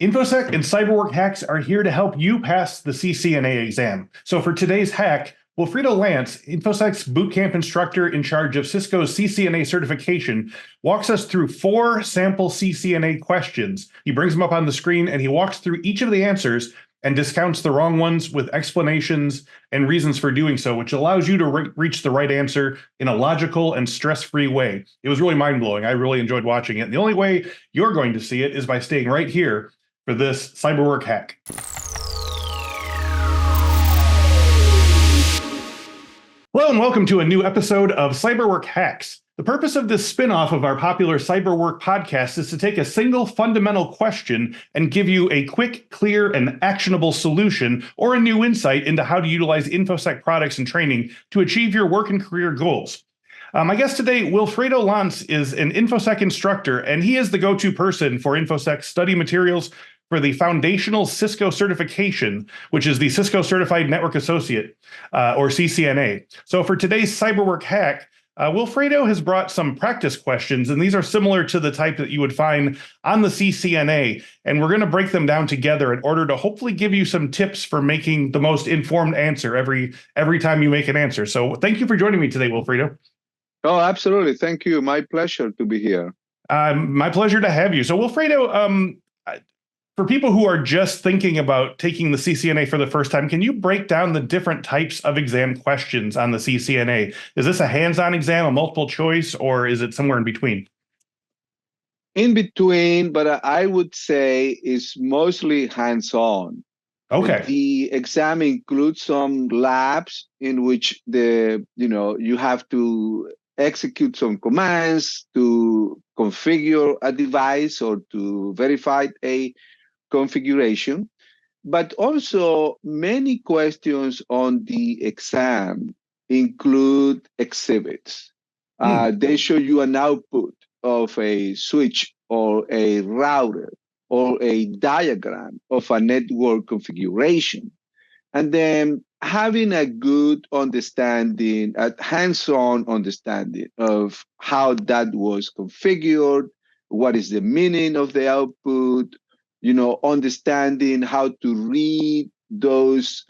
Infosec and CyberWork hacks are here to help you pass the CCNA exam. So for today's hack, Wilfredo Lance, Infosec's bootcamp instructor in charge of Cisco's CCNA certification, walks us through 4 sample CCNA questions. He brings them up on the screen and he walks through each of the answers and discounts the wrong ones with explanations and reasons for doing so, which allows you to reach the right answer in a logical and stress-free way. It was really mind-blowing. I really enjoyed watching it. And the only way you're going to see it is by staying right here for this CyberWork hack. Hello and welcome to a new episode of CyberWork Hacks. The purpose of this spin-off of our popular CyberWork podcast is to take a single fundamental question and give you a quick, clear, and actionable solution or a new insight into how to utilize Infosec products and training to achieve your work and career goals. My guest today, Wilfredo Lance, is an Infosec instructor, and he is the go-to person for Infosec study materials for the foundational Cisco certification, which is the Cisco Certified Network Associate, or CCNA. So for today's CyberWork hack, Wilfredo has brought some practice questions, and these are similar to the type that you would find on the CCNA, and we're going to break them down together in order to hopefully give you some tips for making the most informed answer every time you make an answer. So thank you for joining me today, Wilfredo. Oh, absolutely. Thank you. My pleasure to be here. My pleasure to have you. So Wilfredo, for people who are just thinking about taking the CCNA for the first time, can you break down the different types of exam questions on the CCNA? Is this a hands-on exam, a multiple choice, or is it somewhere in between? In between, but I would say it's mostly hands-on. Okay. The exam includes some labs in which you have to execute some commands to configure a device or to verify a configuration, but also many questions on the exam include exhibits. They show you an output of a switch or a router or a diagram of a network configuration. And then having a good understanding, a hands-on understanding of how that was configured, what is the meaning of the output, understanding how to read those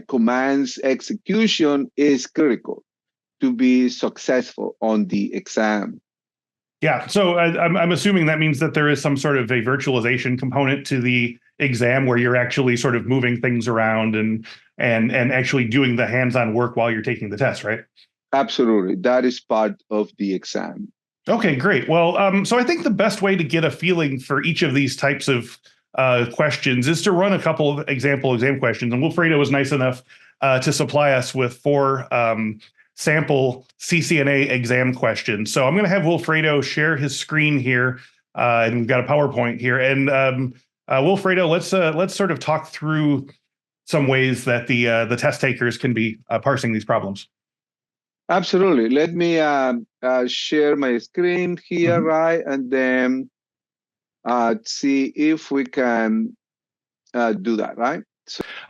commands execution is critical to be successful on the exam. Yeah, so I'm assuming that means that there is some sort of a virtualization component to the exam where you're actually sort of moving things around and actually doing the hands-on work while you're taking the test, right? Absolutely. That is part of the exam. Okay, great. Well, so I think the best way to get a feeling for each of these types of questions is to run a couple of exam questions. And Wilfredo was nice enough to supply us with 4 sample CCNA exam questions. So I'm going to have Wilfredo share his screen here, and we've got a PowerPoint here. And Wilfredo, let's sort of talk through some ways that the test takers can be parsing these problems. Absolutely. Let me share my screen here, right? And then see if we can do that, right?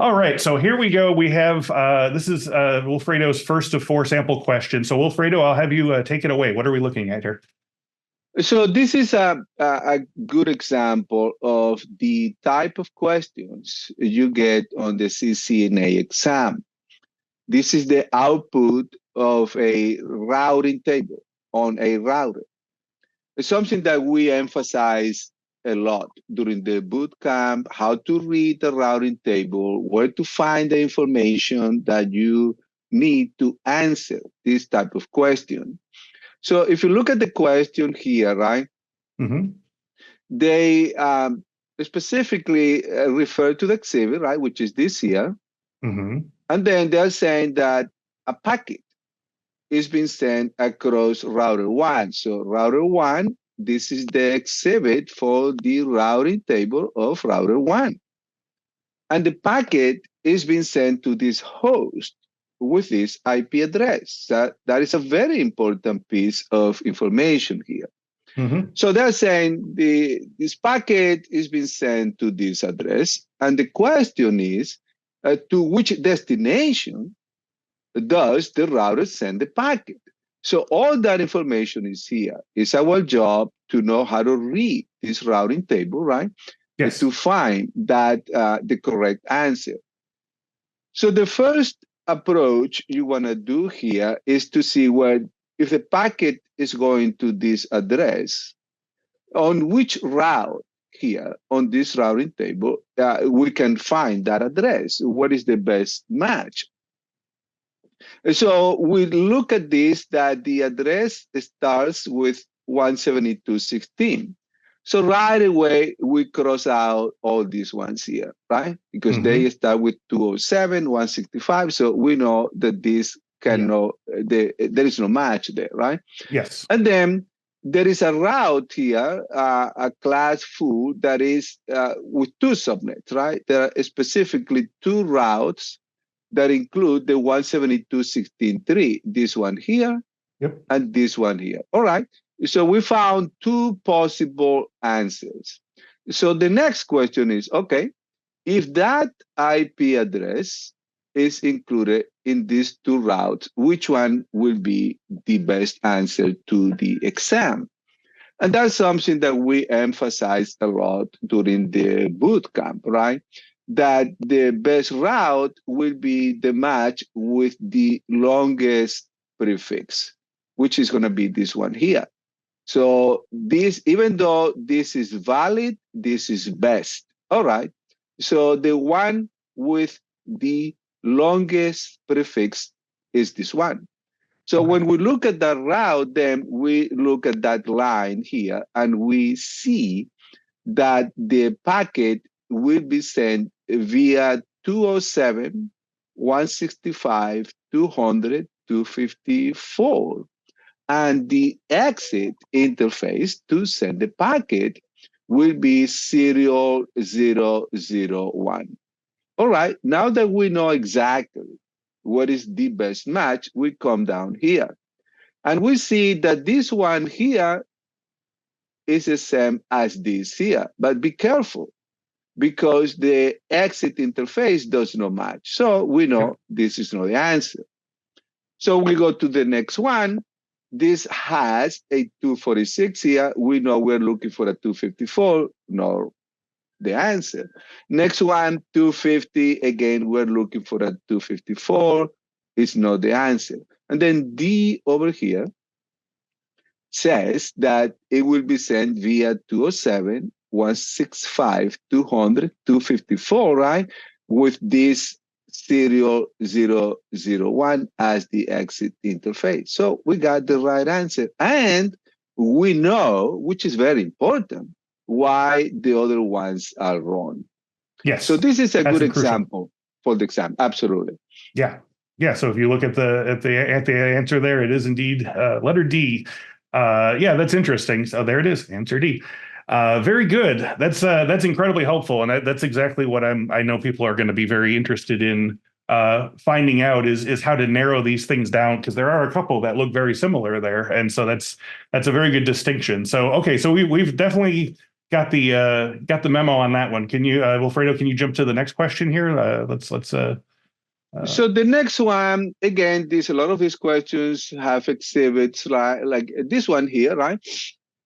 All right. So here we go. We have, this is Wilfredo's first of 4 sample questions. So Wilfredo, I'll have you take it away. What are we looking at here? So this is a good example of the type of questions you get on the CCNA exam. This is the output of a routing table on a router. It's something that we emphasize a lot during the boot camp, how to read the routing table, where to find the information that you need to answer this type of question. So if you look at the question here, right, they specifically refer to the exhibit, right, which is this here. And then they're saying that a packet is being sent across router 1. So router 1, this is the exhibit for the routing table of router 1. And the packet is being sent to this host with this IP address. That is a very important piece of information here. So they're saying this packet is being sent to this address. And the question is, to which destination does the router send the packet? So all that information is here. It's our job to know how to read this routing table, right? Yes. to find that the correct answer. So the first approach you want to do here is to see where, if the packet is going to this address, on which route here on this routing table we can find that address. What is the best match? So we look at this, that the address starts with 172.16. So right away, we cross out all these ones here, right? Because they start with 207, 165. So we know that this cannot, there is no match there, right? Yes. And then there is a route here, a class foo that is with two subnets, right? There are specifically two routes that include the 172.16.3, this one here, and this one here. All right, so we found two possible answers. So the next question is, okay, if that IP address is included in these two routes, which one will be the best answer to the exam? And that's something that we emphasize a lot during the boot camp, right? That the best route will be the match with the longest prefix, which is going to be this one here. So this, even though this is valid, this is best. All right. So the one with the longest prefix is this one. So when we look at that route, then we look at that line here and we see that the packet will be sent via 207, 165, 200, 254. And the exit interface to send the packet will be serial 001. All right, now that we know exactly what is the best match, we come down here. And we see that this one here is the same as this here. But be careful, because the exit interface does not match. So we know this is not the answer. So we go to the next one. This has a 246 here. We know we're looking for a 254. No, the answer. Next one, 250. Again, we're looking for a 254. It's not the answer. And then D over here says that it will be sent via 207, 165, 200, 254, right? With this serial 001 as the exit interface. So we got the right answer. And we know, which is very important, why the other ones are wrong. Yes. So this is a good crucial example for the exam. Absolutely. Yeah. Yeah. So if you look at the answer there, it is indeed letter D. Yeah, that's interesting. So there it is, answer D. Very good. That's incredibly helpful, and that's exactly what I know people are going to be very interested in finding out is how to narrow these things down, because there are a couple that look very similar there, and so that's a very good distinction. So okay, so we've definitely got the memo on that one. Can you, Wilfredo? Can you jump to the next question here? Let's. So the next one, again, a lot of these questions have exhibits like this one here, right?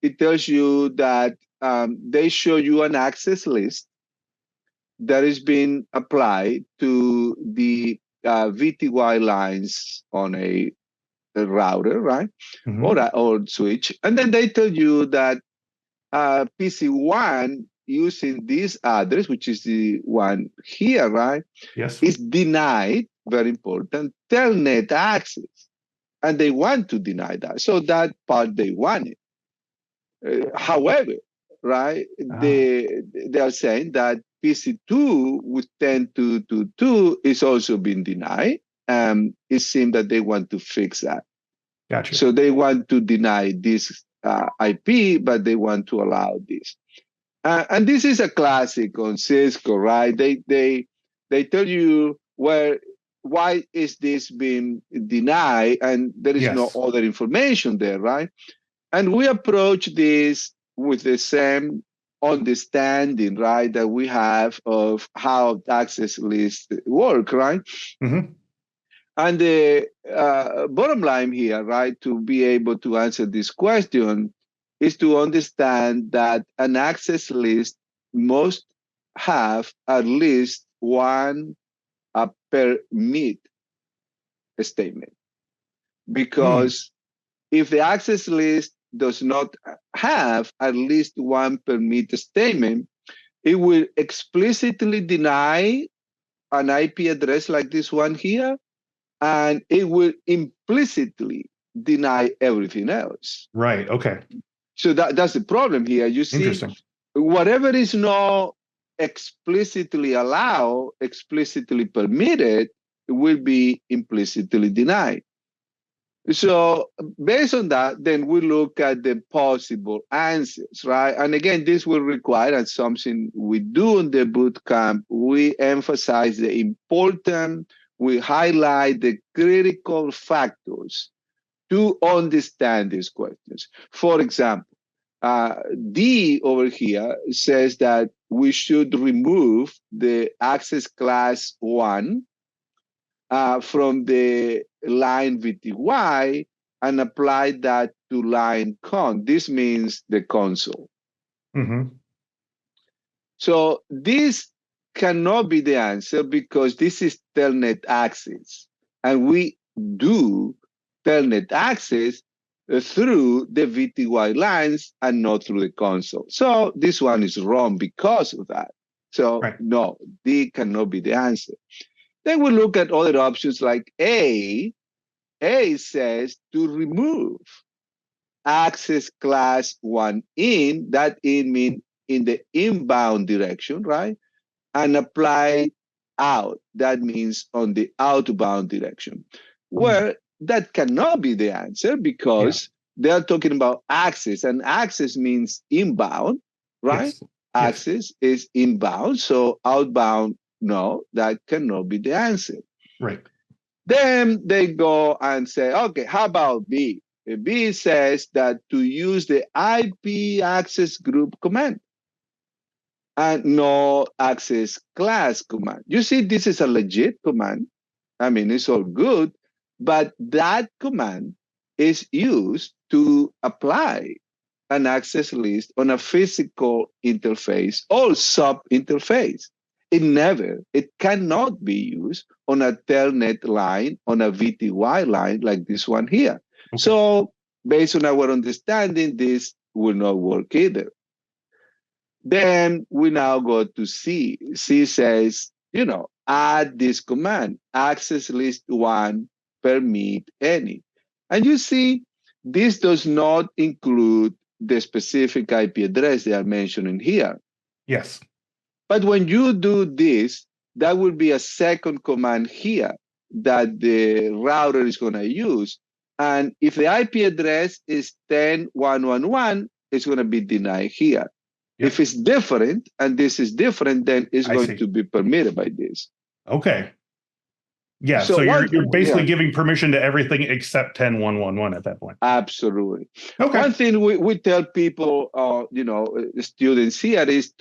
It tells you that they show you an access list that is being applied to the VTY lines on a router, right? Or switch. And then they tell you that PC1 using this address, which is the one here, right? Yes. Is denied, very important, telnet access. And they want to deny that. So that part they want it. However, right, they are saying that PC2 with 10.2.2 is also being denied. It seems that they want to fix that. Gotcha. So they want to deny this IP, but they want to allow this. And this is a classic on Cisco, right? They tell you why is this being denied, and there is no other information there, right? And we approach this with the same understanding, right, that we have of how access lists work, right? And the bottom line here, right, to be able to answer this question is to understand that an access list must have at least one permit statement, because if the access list does not have at least one permit statement, it will explicitly deny an IP address like this one here, and it will implicitly deny everything else. Right. Okay. So that's the problem here. You see, Interesting. whatever is not explicitly allowed, explicitly permitted, will be implicitly denied. So based on that, then we look at the possible answers, right? And again, this will require, and something we do in the boot camp, we emphasize the important, we highlight the critical factors to understand these questions. For example, D over here says that we should remove the access class 1 from the line VTY and apply that to line con. This means the console. Mm-hmm. So this cannot be the answer, because this is telnet access, and we do telnet access through the VTY lines and not through the console. So this one is wrong because of that. So no, D cannot be the answer. Then we look at other options like A. A says to remove access class 1 in, that in means in the inbound direction, right? And apply out, that means on the outbound direction. Where that cannot be the answer, because they're talking about access, and access means inbound, right? Yes. Access is inbound, so outbound, no, that cannot be the answer. Right. Then they go and say, okay, how about B? B says that to use the IP access group command and no access class command. You see, this is a legit command. I mean, it's all good, but that command is used to apply an access list on a physical interface or sub-interface. It cannot be used on a telnet line, on a VTY line like this one here. Okay. So based on our understanding, this will not work either. Then we now go to C. C says, add this command, access list 1 permit any. And you see, this does not include the specific IP address they are mentioning here. Yes. But when you do this, that will be a second command here that the router is going to use. And if the IP address is 10.1.1.1, it's going to be denied here. Yep. If it's different, and this is different, then it's going to be permitted by this. Okay. Yeah, so you're basically giving permission to everything except 10.1.1.1 at that point. Absolutely. Okay. One thing we tell people, students here is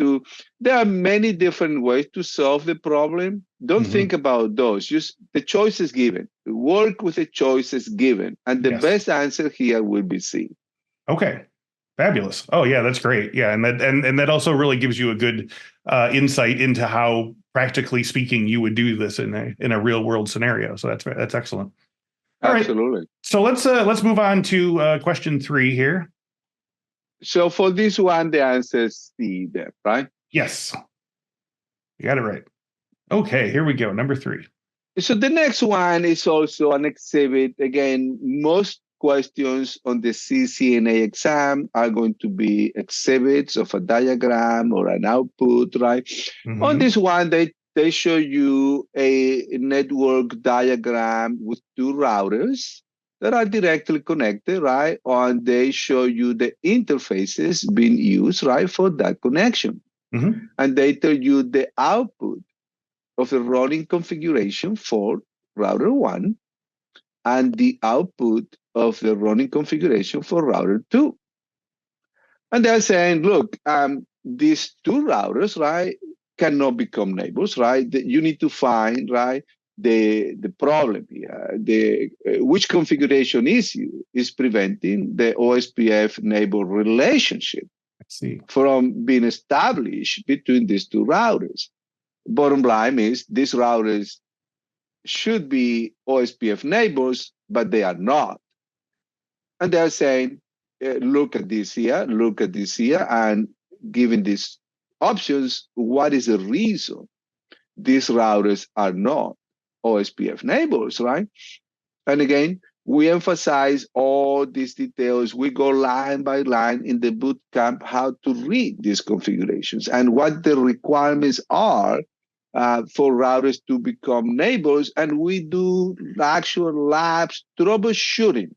there are many different ways to solve the problem. Don't think about those. Just the choices given. Work with the choices given. And the best answer here will be C. Okay. Fabulous. Oh yeah, that's great. Yeah, and that also really gives you a good insight into how, practically speaking, you would do this in a real world scenario. So that's excellent. All Absolutely. Right. So let's move on to question 3 here. So for this one, the answer is C there, right? Yes. You got it right. Okay, here we go. Number 3. So the next one is also an exhibit. Again, most questions on the CCNA exam are going to be exhibits of a diagram or an output, right? On this one, they show you a network diagram with 2 routers that are directly connected, right? And they show you the interfaces being used, right, for that connection. And they tell you the output of the running configuration for router 1 and the output of the running configuration for router 2. And they're saying, look, these 2 routers, right, cannot become neighbors, right? You need to find, right, the problem here, which configuration is preventing the OSPF neighbor relationship. see. from being established between these two routers. Bottom line is these routers should be OSPF neighbors, but they are not. And they're saying, look at this here, look at this here, and given these options, what is the reason these routers are not OSPF neighbors, right? And again, we emphasize all these details. We go line by line in the boot camp how to read these configurations and what the requirements are for routers to become neighbors. And we do actual labs troubleshooting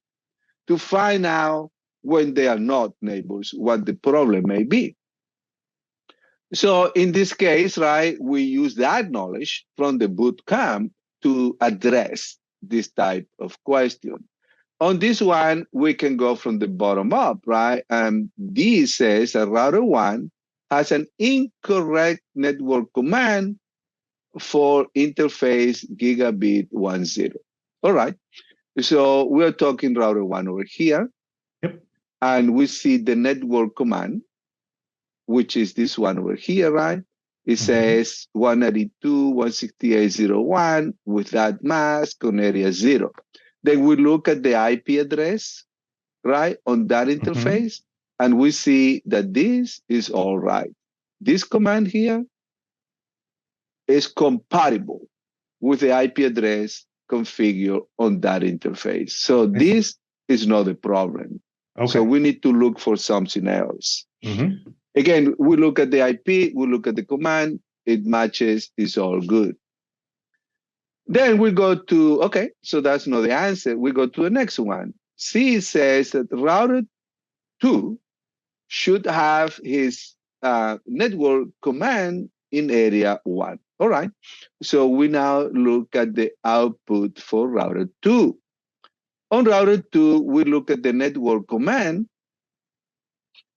to find out when they are not neighbors, what the problem may be. So in this case, right, we use that knowledge from the boot camp to address this type of question. On this one, we can go from the bottom up, right? And this says that router 1 has an incorrect network command for interface gigabit 10. All right. So we're talking router 1 over here. Yep. And we see the network command, which is this one over here, right? It says 192.168.0.1 with that mask on area 0. Then we look at the IP address, right, on that interface, and we see that this is all right. This command here is compatible with the IP address configured on that interface. So this is not a problem. Okay. So we need to look for something else. Again, we look at the IP, we look at the command, it matches, it's all good. Then we go to, okay, so that's not the answer. We go to the next one. C says that router 2 should have his network command in area 1. All right. So we now look at the output for router 2. On router 2, we look at the network command,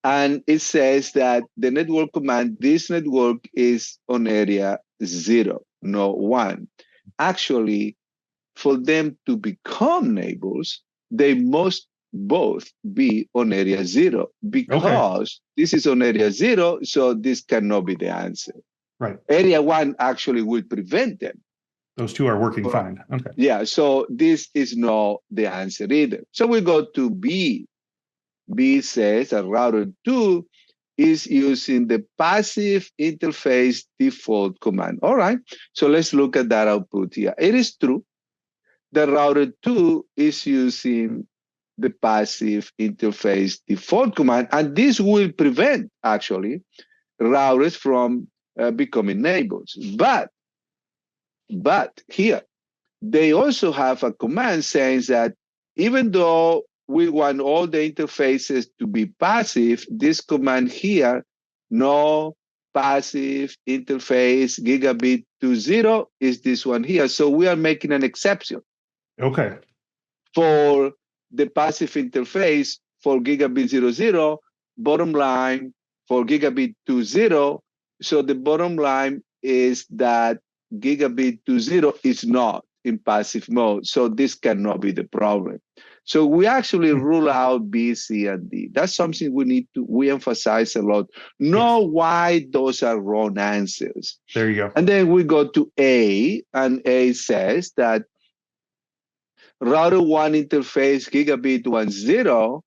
and it says that the network command, this network is on area 0, not 1. Actually, for them to become neighbors, they must both be on area 0 because this is on area 0, so this cannot be the answer. Right. Area 1 actually will prevent them. Those two are working fine. Okay. Yeah, so this is not the answer either. So we go to B. B says that router 2 is using the passive interface default command. All right, so let's look at that output here. It is true that router 2 is using the passive interface default command, and this will prevent, actually, routers from becoming neighbors. But here, they also have a command saying that even though we want all the interfaces to be passive, this command here, no passive interface gigabit to 0, is this one here. So we are making an exception. Okay. For the passive interface for gigabit 00, bottom line for gigabit to 0. So the bottom line is that gigabit to 0 is not in passive mode. So this cannot be the problem. So we actually rule out B, C, and D. That's something we emphasize a lot. Know why those are wrong answers. There you go. And then we go to A, and A says that router 1 interface gigabit 10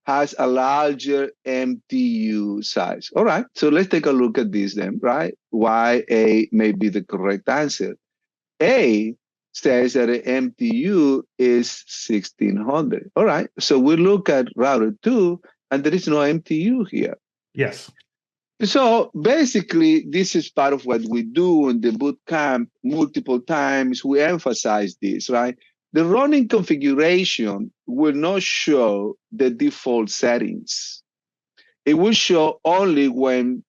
has a larger MTU size. All right, so let's take a look at this then, right? Why A may be the correct answer. A says that the MTU is 1600. All right, so we look at router 2, and there is no MTU here. Yes. So basically, this is part of what we do in the boot camp multiple times. We emphasize this, right? The running configuration will not show the default settings. It will show only when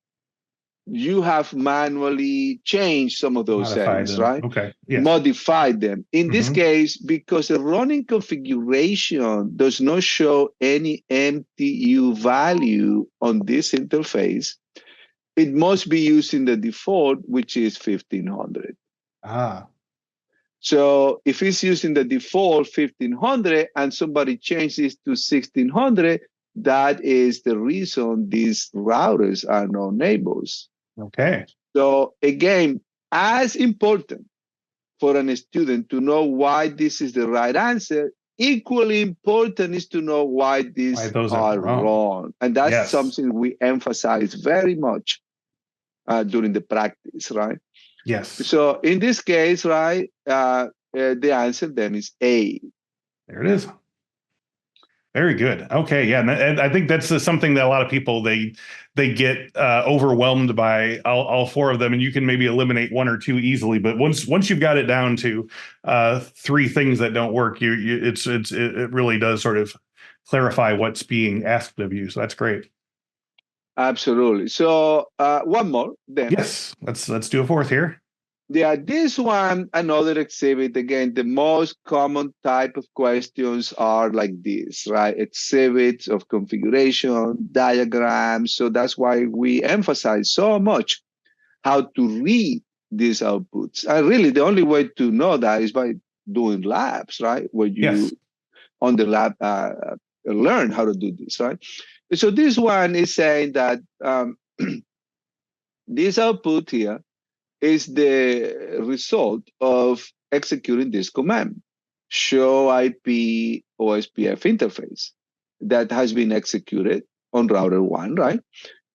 you have manually changed some of those settings, right? Okay. Yes. Modified them. In this case, because the running configuration does not show any MTU value on this interface, it must be using the default, which is 1500. Ah. So if it's using the default 1500 and somebody changes to 1600, that is the reason these routers are not neighbors. Okay. So again, as important for a student to know why this is the right answer, equally important is to know why Why these those are are wrong. wrong. And that's Yes. something we emphasize very much during the practice, right? Yes. So in this case, right, the answer then is A. There it is. Very good. Okay, yeah, and I think that's something that a lot of people they get overwhelmed by all four of them, and you can maybe eliminate one or two easily. But once you've got it down to three things that don't work, it really does sort of clarify what's being asked of you. So that's great. Absolutely. So one more then. Yes, let's do a fourth here. Yeah, this one, another exhibit. Again, the most common type of questions are like this, right? Exhibits of configuration, diagrams. So that's why we emphasize so much how to read these outputs. And really, the only way to know that is by doing labs, right? Where Yes. you on the lab learn how to do this, right? So this one is saying that this output here is the result of executing this command, show IP OSPF interface, that has been executed on router one, right?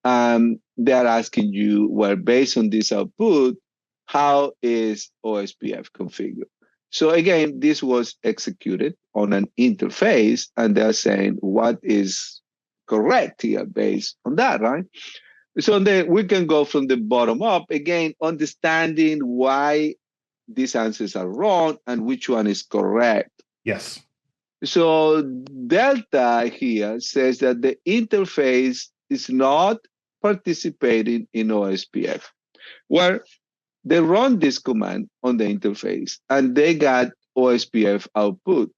They're asking you, well, based on this output, how is OSPF configured? So again, this was executed on an interface, and they're saying what is correct here based on that, right? So then we can go from the bottom up, again, understanding why these answers are wrong and which one is correct. Yes. So Delta here says that the interface is not participating in OSPF, where they run this command on the interface and they got OSPF output.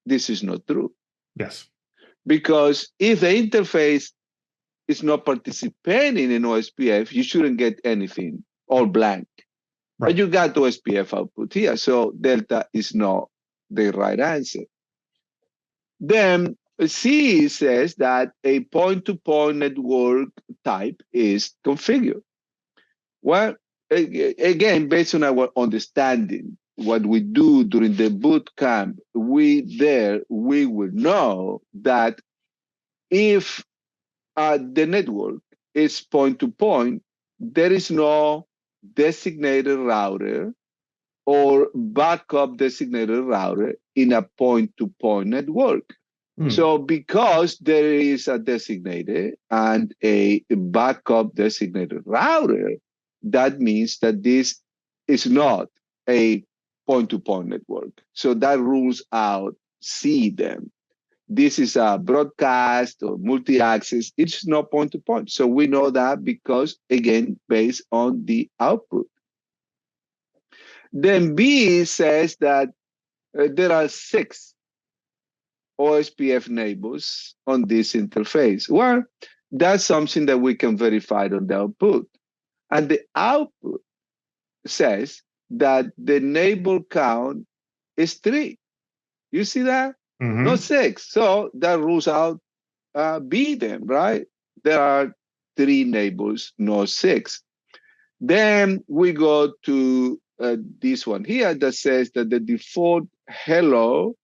This is not true. Yes. Because if the interface is not participating in OSPF, you shouldn't get anything, all blank. Right. But you got OSPF output here, so Delta is not the right answer. Then C says that a point-to-point network type is configured. Well, again, based on our understanding, what we do during the boot camp, we will know that if the network is point-to-point, there is no designated router or backup designated router in a point-to-point network. So because there is a designated and a backup designated router, that means that this is not a point-to-point network. So that rules out C then. This is a broadcast or multi-access. It's not point-to-point. So we know that because, again, based on the output. Then B says that there are 6 OSPF neighbors on this interface. Well, that's something that we can verify on the output. And the output says that the neighbor count is 3. You see that? Not 6. So that rules out B then, right? There are 3 neighbors, not 6. Then we go to this one here that says that the default hello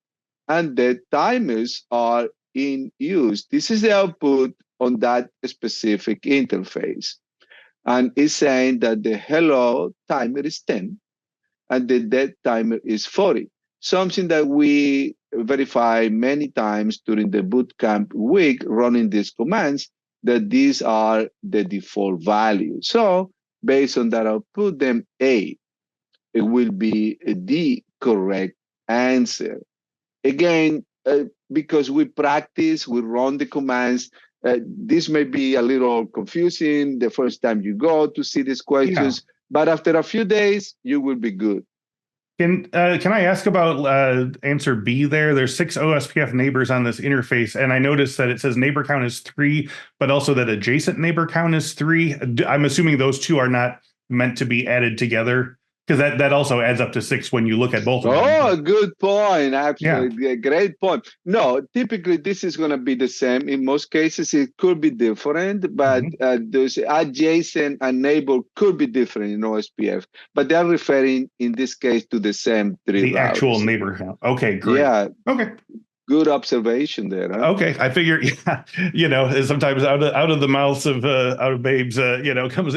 and the timers are in use. This is the output on that specific interface. And it's saying that the hello timer is 10 and the dead timer is 40. Something that we verify many times during the bootcamp week running these commands, that these are the default values. So based on that output, then A, it will be the correct answer. Again, because we practice, we run the commands, this may be a little confusing the first time you go to see these questions, but after a few days, you will be good. Can I ask about answer B there? There's 6 OSPF neighbors on this interface, and I noticed that it says neighbor count is 3, but also that adjacent neighbor count is 3. I'm assuming those two are not meant to be added together Because that also adds up to 6 when you look at both of them. Oh, good point. Yeah. Absolutely. Great point. No, typically this is going to be the same. In most cases, it could be different, but those adjacent and neighbor could be different in OSPF. But they're referring, in this case, to the same 3 The routes. actual neighbor count. Okay, great. Yeah. Okay. Good observation there. Huh? Okay, I figure, sometimes out of the mouths of babes, comes.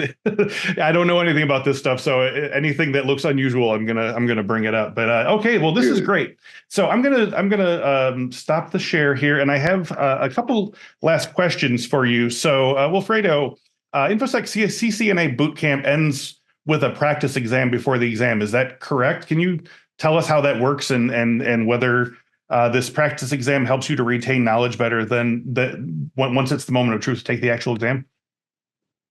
I don't know anything about this stuff, so anything that looks unusual, I'm gonna bring it up. But okay, well, this is great. So I'm gonna stop the share here, and I have a couple last questions for you. So, Wilfredo, Infosec CCNA bootcamp ends with a practice exam before the exam. Is that correct? Can you tell us how that works and whether this practice exam helps you to retain knowledge better than once it's the moment of truth to take the actual exam?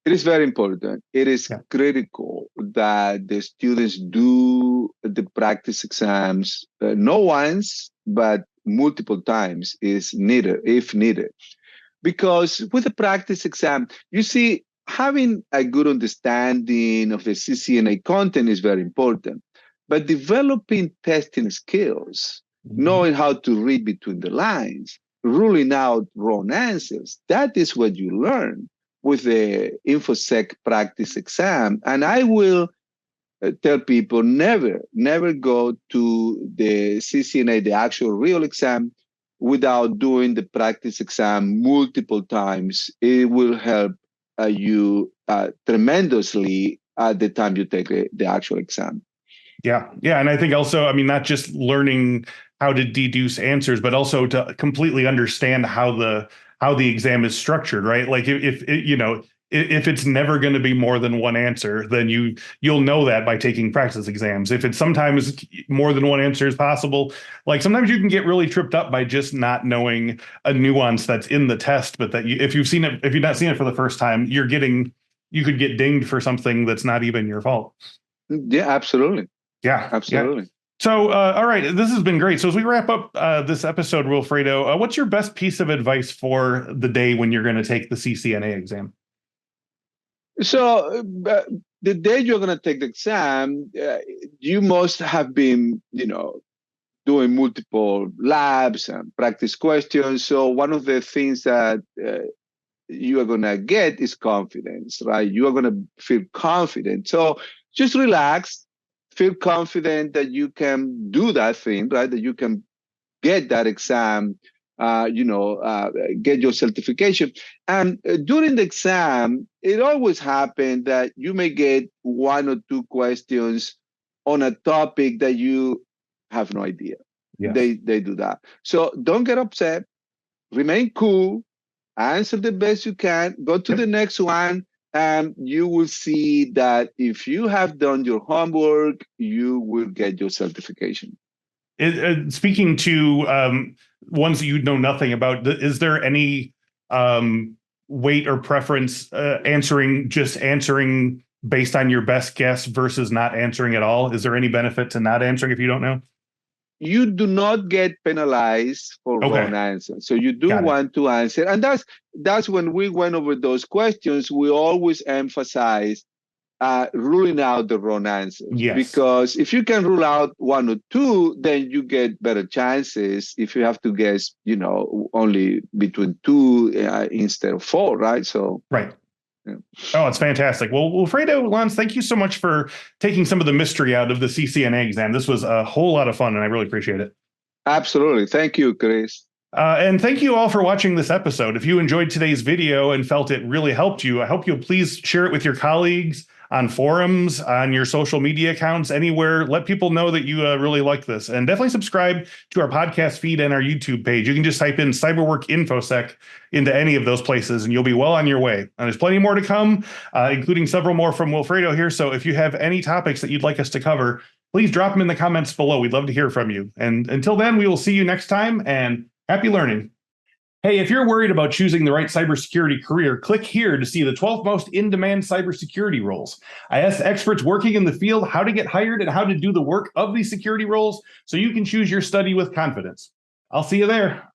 It is very important. It is critical that the students do the practice exams not once, but multiple times is needed, if needed. Because with the practice exam, you see, having a good understanding of the CCNA content is very important. But developing testing skills, knowing how to read between the lines, ruling out wrong answers, that is what you learn with the Infosec practice exam. And I will tell people never go to the CCNA, the actual real exam, without doing the practice exam multiple times. It will help you tremendously at the time you take the actual exam. Yeah. And I think also, I mean, not just learning how to deduce answers, but also to completely understand how the exam is structured, right? Like if it's never going to be more than one answer, then you'll know that by taking practice exams. If it's sometimes more than one answer is possible, like sometimes you can get really tripped up by just not knowing a nuance that's in the test, but that if you've not seen it for the first time, you could get dinged for something that's not even your fault. Yeah, absolutely. Yeah, absolutely. Yeah. So, all right, this has been great. So as we wrap up this episode, Wilfredo, what's your best piece of advice for the day when you're going to take the CCNA exam? So the day you're going to take the exam, you must have been, doing multiple labs and practice questions. So one of the things that you are going to get is confidence, right? You are going to feel confident. So just relax, feel confident that you can do that thing, right? That you can get that exam, get your certification. And during the exam, it always happens that you may get 1 or 2 questions on a topic that you have no idea. Yes. They do that. So don't get upset, remain cool, answer the best you can, go to the next one, and you will see that if you have done your homework, you will get your certification. Speaking to ones that you know nothing about, is there any weight or preference answering based on your best guess versus not answering at all? Is there any benefit to not answering if you don't know? You do not get penalized for wrong answers. So you do want to answer. And that's when we went over those questions, we always emphasize ruling out the wrong answers. Yes. Because if you can rule out 1 or 2, then you get better chances if you have to guess, only between 2 instead of 4, right? So right. Yeah. Oh, it's fantastic. Well, Wilfredo Lanz, thank you so much for taking some of the mystery out of the CCNA exam. This was a whole lot of fun, and I really appreciate it. Absolutely. Thank you, Chris. And thank you all for watching this episode. If you enjoyed today's video and felt it really helped you, I hope you'll please share it with your colleagues, on forums, on your social media accounts, anywhere. Let people know that you really like this. And definitely subscribe to our podcast feed and our YouTube page. You can just type in Cyberwork Infosec into any of those places, and you'll be well on your way. And there's plenty more to come, including several more from Wilfredo here. So if you have any topics that you'd like us to cover, please drop them in the comments below. We'd love to hear from you. And until then, we will see you next time, and happy learning. Hey, if you're worried about choosing the right cybersecurity career, click here to see the 12 most in-demand cybersecurity roles. I asked experts working in the field how to get hired and how to do the work of these security roles so you can choose your study with confidence. I'll see you there.